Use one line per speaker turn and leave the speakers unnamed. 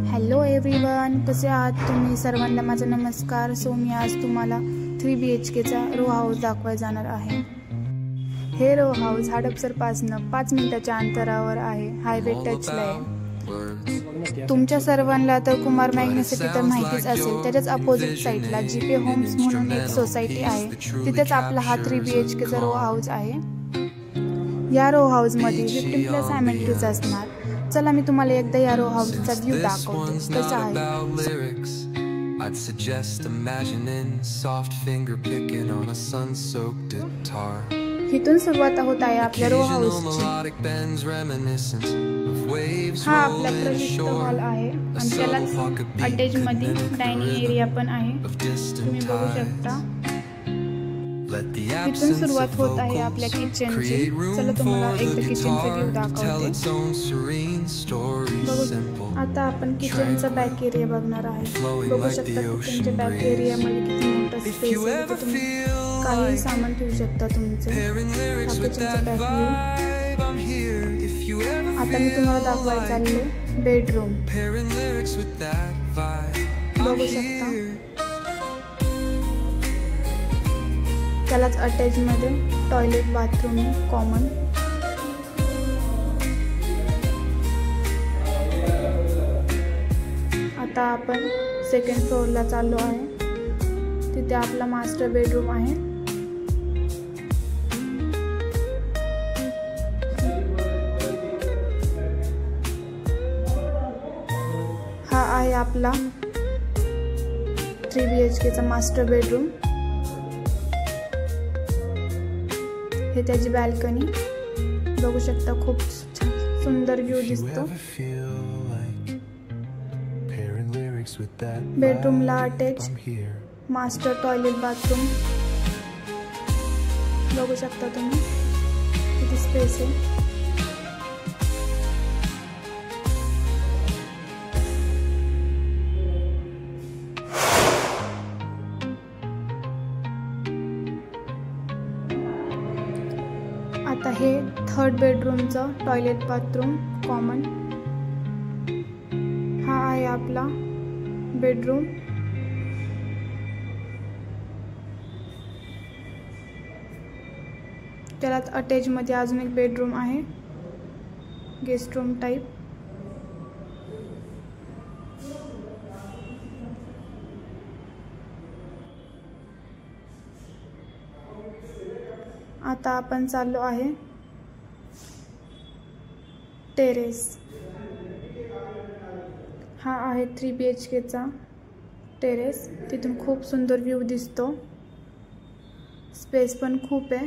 Hello everyone, कसे आहात तुम्ही? सर्वांना माझा नमस्कार. सो मी आज तुम्हाला 3 BHKचा रो हाऊस दाखवायला जाणार आहे. हे रो हाऊस हडपसरपासून 5 मिनिटाच्या अंतरावर आहे. हायवे टचला आहे. तुमच्या सर्वांना तर कुमार मॅग्नेसिटी तर माहितीच असेल. त्याच्याच अपोजिट साईडला जीपी होम्स म्हणून एक सोसायटी आहे. तिथेच आपला हा 3 BHKचा रो हाऊस आहे. या रो हाऊसमध्ये 15+ अमेनिटीज असणार. चला मी तुम्हाला एकदा या रो हाऊसचा व्ह्यू दाखवते कसा आहे.
I'd suggest imagining soft finger picking on a sun-soaked guitar.
इथून सुरुवात होत आहे आपल्या रो हाऊसची. हा आपला प्रविष्ट हॉल आहे आणि त्याला अटॅच मध्ये डायनिंग एरिया पण आहे. तुम्ही बघू शकता. इथून सुरुवात होत आहे आपल्या किचनची. चला तुम्हाला एकदा किचनचा व्ह्यू दाखवते. बघू आता आपण किचनचा बॅक एरिया बघणार आहे. बघू शकता किचनच्या बॅक एरिया मध्ये किती मोठा स्पेस आहे. तुम्ही काही सामान ठेवू शकता तुमचे. किचनचा बॅक व्ह्यू. आता मी तुम्हाला दाखवायला चालले बेडरूम. बघू शकता त्यालाच अटॅच मध्ये टॉयलेट बाथरूम कॉमन. आता आपण सेकंड फ्लोअरला चाललो आहे. तिथे आपला मास्टर बेडरूम आहे. हा आहे आपला 3 BHKचा मास्टर बेडरूम. हे त्याची बाल्कनी. बघू शकता खूप सुंदर व्ह्यू दिसतो. बेडरूमला अटॅच मास्टर टॉयलेट बाथरूम. बघू शकता तुम्ही किती स्पेस आहे. आता हे थर्ड बेडरूमचं टॉयलेट बाथरूम कॉमन. हा आहे आपला बेडरूम. त्यालाच अटॅच मध्ये अजून एक बेडरूम आहे, गेस्ट रूम टाइप. आता आपण चाललो आहे टेरेस. हा आहे 3 BHKचा टेरेस. तिथून खूप सुंदर व्ह्यू दिसतो. स्पेस पण खूप आहे.